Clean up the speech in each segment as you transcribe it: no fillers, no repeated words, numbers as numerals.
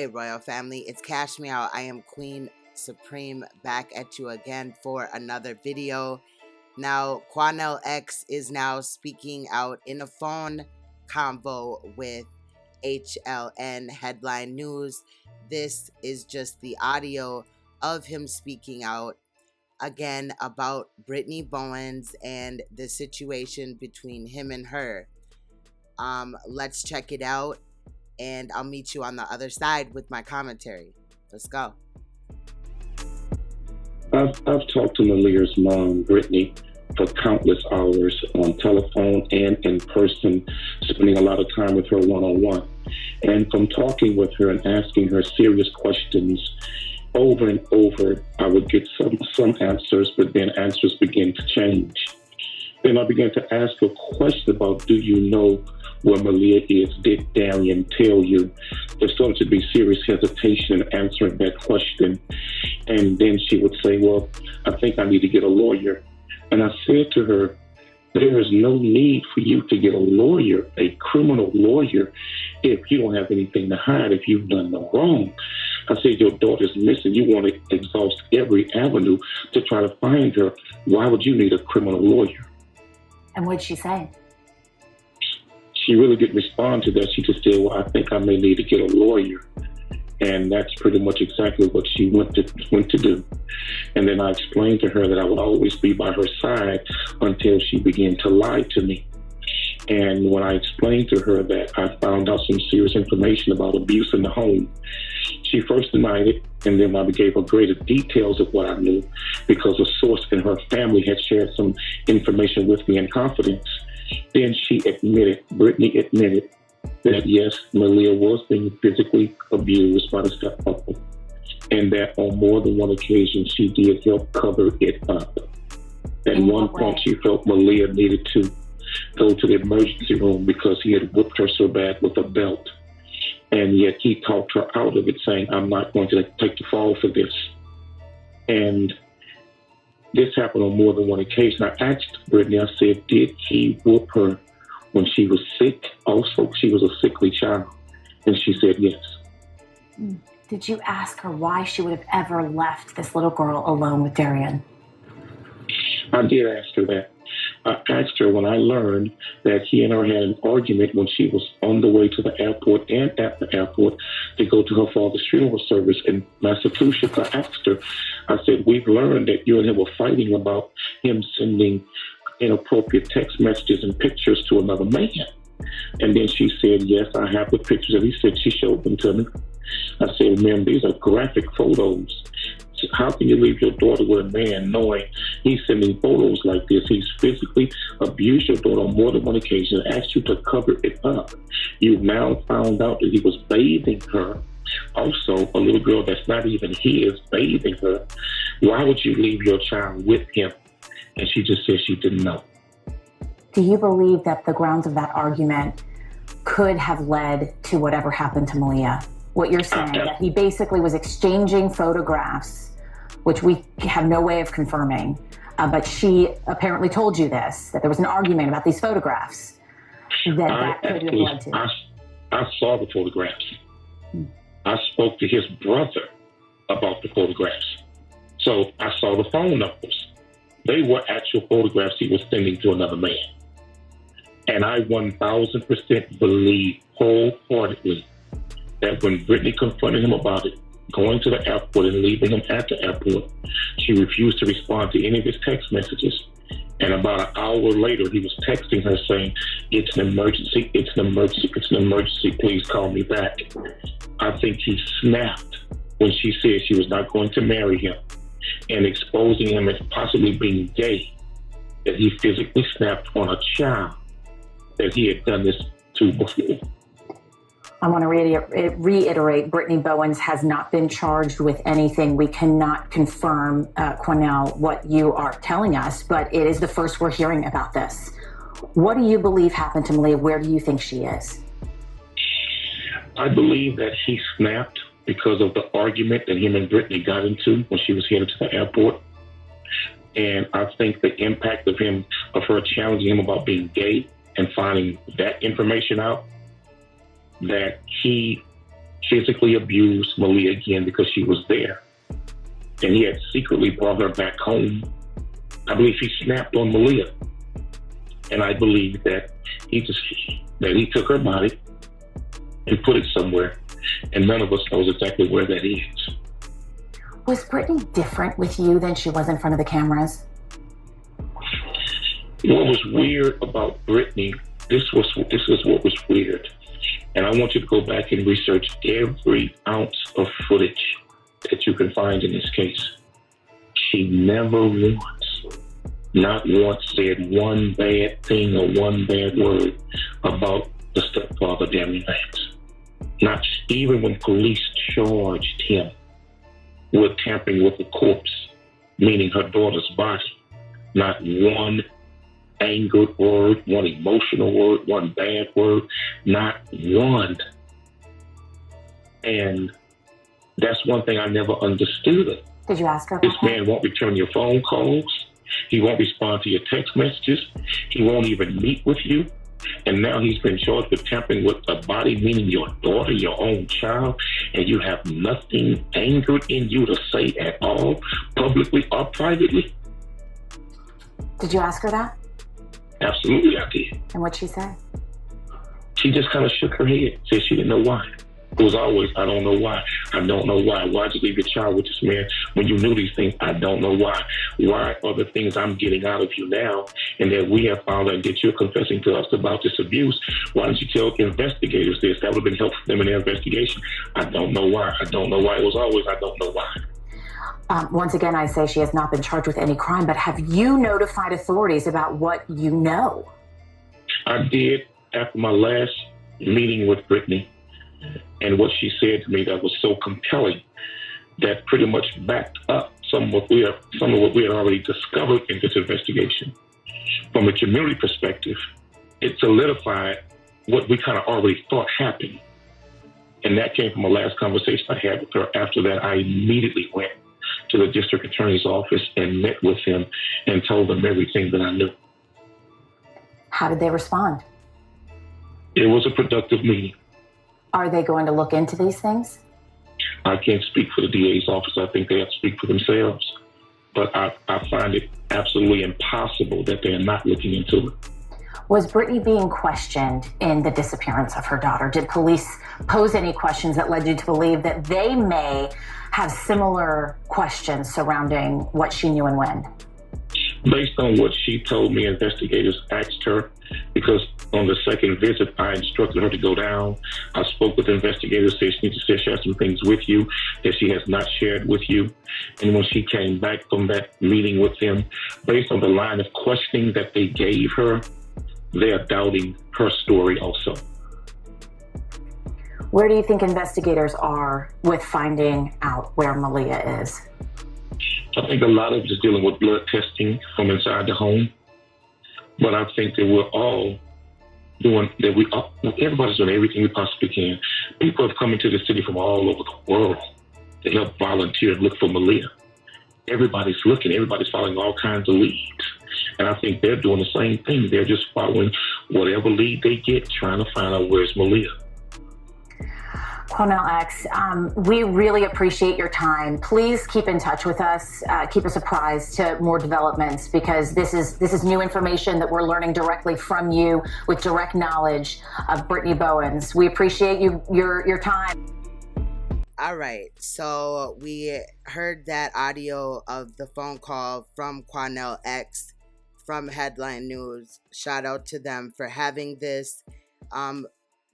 Hey, Royal Family, it's Cash Me Out. I am Queen Supreme back at you again for another video. Now, Quanell X is now speaking out in a phone convo with HLN Headline News. This is just the audio of him speaking out again about Brittany Bowens and the situation between him and her. Let's check it out. And I'll meet you on the other side with my commentary. Let's go. I've talked to Maleah's mom, Brittany, for countless hours on telephone and in person, spending a lot of time with her one-on-one. And from talking with her and asking her serious questions over and over, I would get some answers, but then answers began to change. Then I began to ask her a question about, do you know where Maleah is? Did Darian tell you? There started to be serious hesitation in answering that question. And then she would say, well, I think I need to get a lawyer. And I said to her, there is no need for you to get a lawyer, a criminal lawyer, if you don't have anything to hide, if you've done no wrong. I said, your daughter's missing. You want to exhaust every avenue to try to find her. Why would you need a criminal lawyer? And what'd she say? She really didn't respond to that. She just said, well, I think I may need to get a lawyer. And that's pretty much exactly what she went to do. And then I explained to her that I would always be by her side until she began to lie to me. And when I explained to her that I found out some serious information about abuse in the home, she first denied it, and then I gave her greater details of what I knew because a source in her family had shared some information with me in confidence. Then Brittany admitted that yes, Maleah was being physically abused by the stepmother, and that on more than one occasion she did help cover it up. At one point she felt Maleah needed to go to the emergency room because he had whipped her so bad with a belt. And yet he talked her out of it, saying, I'm not going to take the fall for this. And this happened on more than one occasion. I asked Brittany, I said, did he whoop her when she was sick? Also, she was a sickly child. And she said yes. Did you ask her why she would have ever left this little girl alone with Darian? I did ask her that. I asked her when I learned that he and her had an argument when she was on the way to the airport and at the airport to go to her father's funeral service in Massachusetts. I asked her, I said, we've learned that you and him were fighting about him sending inappropriate text messages and pictures to another man. And then she said, yes, I have the pictures. And he said, she showed them to me. I said, ma'am, these are graphic photos. How can you leave your daughter with a man knowing he's sending photos like this? He's physically abused your daughter on more than one occasion and asked you to cover it up. You've now found out that he was bathing her. Also, a little girl that's not even his, bathing her. Why would you leave your child with him? And she just said she didn't know. Do you believe that the grounds of that argument could have led to whatever happened to Maleah? What you're saying, that he basically was exchanging photographs, which we have no way of confirming, but she apparently told you this, that there was an argument about these photographs that could have led to. I saw the photographs. I spoke to his brother about the photographs. So I saw the phone numbers. They were actual photographs he was sending to another man. And I 1,000% believe wholeheartedly that when Brittany confronted him about it, going to the airport and leaving him at the airport, she refused to respond to any of his text messages. And about an hour later, he was texting her saying, it's an emergency, it's an emergency, it's an emergency, please call me back. I think he snapped when she said she was not going to marry him and exposing him as possibly being gay, that he physically snapped on a child that he had done this to before. I want to reiterate, Brittany Bowens has not been charged with anything. We cannot confirm, Quanell, what you are telling us, but it is the first we're hearing about this. What do you believe happened to Maleah? Where do you think she is? I believe that he snapped because of the argument that him and Brittany got into when she was headed to the airport. And I think the impact of her challenging him about being gay and finding that information out, that he physically abused Maleah again because she was there. And he had secretly brought her back home. I believe he snapped on Maleah. And I believe that he took her body and put it somewhere. And none of us knows exactly where that is. Was Brittany different with you than she was in front of the cameras? What was weird about Brittany, this is what was weird. And I want you to go back and research every ounce of footage that you can find in this case. She never not once said one bad thing or one bad word about the stepfather, Daniel Banks. Not even when police charged him with tampering with the corpse, meaning her daughter's body. Not one angered word, one emotional word, one bad word, not one. And that's one thing I never understood. Did you ask her about This man won't return your phone calls. He won't respond to your text messages. He won't even meet with you. And now he's been charged with tampering with a body, meaning your daughter, your own child, and you have nothing angered in you to say at all, publicly or privately? Did you ask her that? Absolutely, I did. And what'd she say? She just kind of shook her head, said she didn't know why. It was always, I don't know why. I don't know why. Why'd you leave your child with this man when you knew these things? I don't know why. Why are the things I'm getting out of you now and that we have found out that you're confessing to us about this abuse? Why didn't you tell investigators this? That would have been helpful for them in their investigation. I don't know why. I don't know why. It was always, I don't know why. Once again, I say she has not been charged with any crime, but have you notified authorities about what you know? I did after my last meeting with Brittany. And what she said to me that was so compelling that pretty much backed up some of what we had already discovered in this investigation. From a community perspective, it solidified what we kind of already thought happened. And that came from a last conversation I had with her. After that, I immediately went to the district attorney's office and met with him and told them everything that I knew. How did they respond? It was a productive meeting. Are they going to look into these things? I can't speak for the DA's office. I think they have to speak for themselves. But I find it absolutely impossible that they're not looking into it. Was Brittany being questioned in the disappearance of her daughter? Did police pose any questions that led you to believe that they may have similar questions surrounding what she knew and when? Based on what she told me, investigators asked her, because on the second visit, I instructed her to go down. I spoke with investigators, said she needs to share some things with you that she has not shared with you. And when she came back from that meeting with them, based on the line of questioning that they gave her, they are doubting her story also. Where do you think investigators are with finding out where Maleah is? I think a lot of it is dealing with blood testing from inside the home. But I think that we're all doing, everybody's doing everything we possibly can. People have come into the city from all over the world to help volunteer and look for Maleah. Everybody's looking, everybody's following all kinds of leads. And I think they're doing the same thing. They're just following whatever lead they get, trying to find out where's Maleah. Quanell X, we really appreciate your time. Please keep in touch with us. Keep us apprised to more developments, because this is new information that we're learning directly from you with direct knowledge of Brittany Bowens. We appreciate your time. All right, so we heard that audio of the phone call from Quanell X from Headline News. Shout out to them for having this.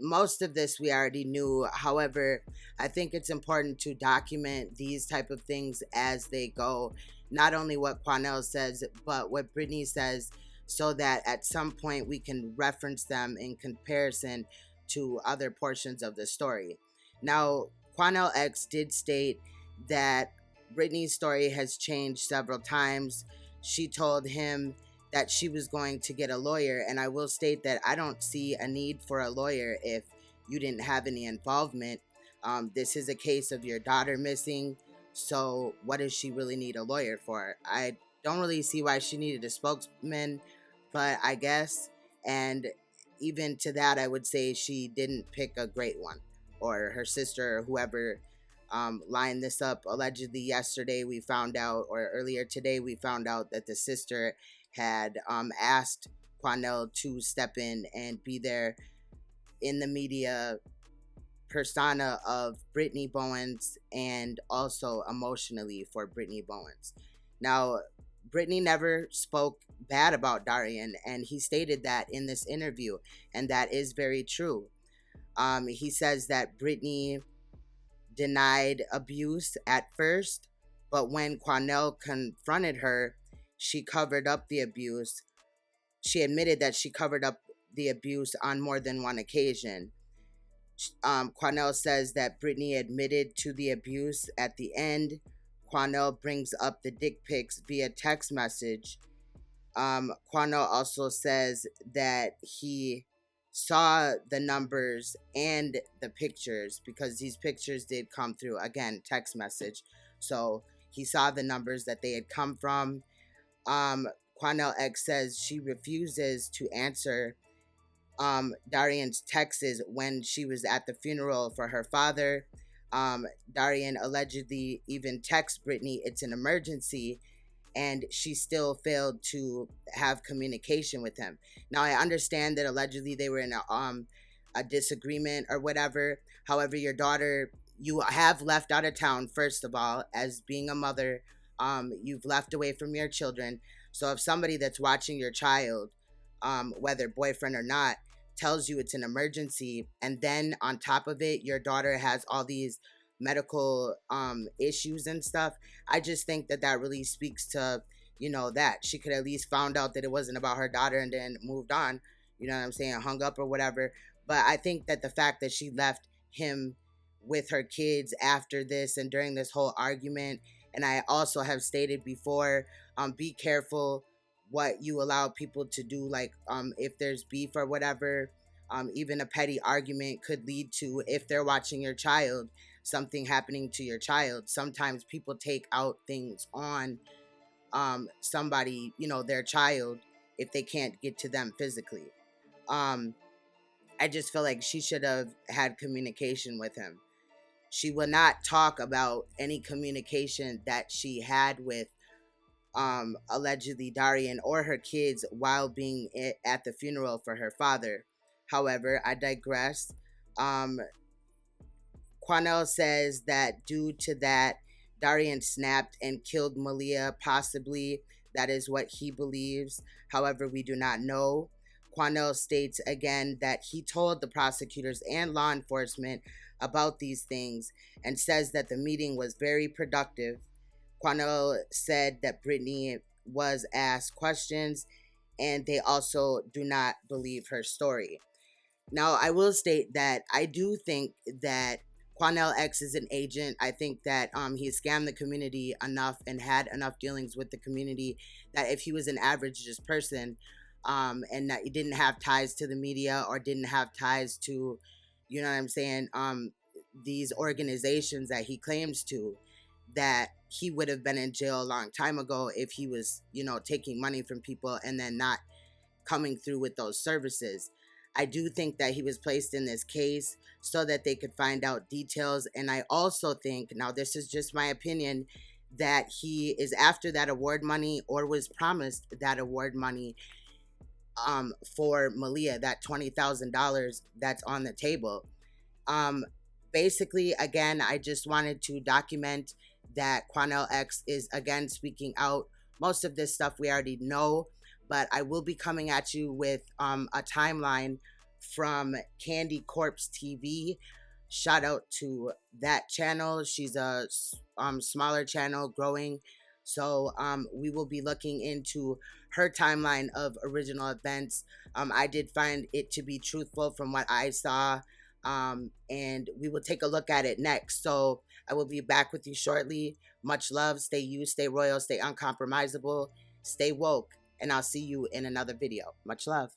Most of this we already knew. However, I think it's important to document these type of things as they go. Not only what Quanell says, but what Brittany says, so that at some point we can reference them in comparison to other portions of the story. Now, Quanell X did state that Brittany's story has changed several times. She told him that she was going to get a lawyer, and I will state that I don't see a need for a lawyer if you didn't have any involvement. This is a case of your daughter missing, so what does she really need a lawyer for? I don't really see why she needed a spokesman, but I guess, and even to that I would say she didn't pick a great one. or her sister or whoever lined this up. Allegedly yesterday we found out, or earlier today we found out, that the sister had asked Quanell to step in and be there in the media persona of Brittany Bowens, and also emotionally for Brittany Bowens. Now, Brittany never spoke bad about Darian, and he stated that in this interview, and that is very true. He says that Brittany denied abuse at first, but when Quanell confronted her, she covered up the abuse. She admitted that she covered up the abuse on more than one occasion. Quanell says that Brittany admitted to the abuse at the end. Quanell brings up the dick pics via text message. Quanell also says that he saw the numbers and the pictures, because these pictures did come through, again, text message. So he saw the numbers that they had come from. Quanell X says she refuses to answer Darian's texts when she was at the funeral for her father. Darian allegedly even texts Brittany it's an emergency, and she still failed to have communication with him. Now, I understand that allegedly they were in a disagreement or whatever. However, your daughter, you have left out of town, first of all, as being a mother. You've left away from your children. So if somebody that's watching your child, whether boyfriend or not, tells you it's an emergency, and then on top of it your daughter has all these medical issues and stuff, I just think that that really speaks to, that she could at least found out that it wasn't about her daughter and then moved on, you know what I'm saying, hung up or whatever. But I think that the fact that she left him with her kids after this and during this whole argument, and I also have stated before, be careful what you allow people to do. Like, if there's beef or whatever, even a petty argument could lead to, if they're watching your child, something happening to your child. Sometimes people take out things on somebody, their child, if they can't get to them physically. I just feel like she should have had communication with him. She will not talk about any communication that she had with allegedly Darian or her kids while being at the funeral for her father. However, I digress. Quanell says that due to that, Darian snapped and killed Maleah, possibly. That is what he believes. However, we do not know. Quanell states again that he told the prosecutors and law enforcement about these things, and says that the meeting was very productive. Quanell said that Brittany was asked questions, and they also do not believe her story. Now, I will state that I do think that Quanell X is an agent. I think that he scammed the community enough and had enough dealings with the community that if he was an average just person, and that he didn't have ties to the media or didn't have ties to, you know what I'm saying, these organizations that he claims to, that he would have been in jail a long time ago if he was, taking money from people and then not coming through with those services. I do think that he was placed in this case so that they could find out details. And I also think, now this is just my opinion, that he is after that award money, or was promised that award money for Maleah, that $20,000 that's on the table. Basically, again, I just wanted to document that Quanell X is again speaking out. Most of this stuff we already know, but I will be coming at you with a timeline from Candy Corpse TV. Shout out to that channel. She's a smaller channel, growing. So we will be looking into her timeline of original events. I did find it to be truthful from what I saw. And we will take a look at it next. So I will be back with you shortly. Much love. Stay you, stay royal, stay uncompromisable, stay woke, and I'll see you in another video. Much love.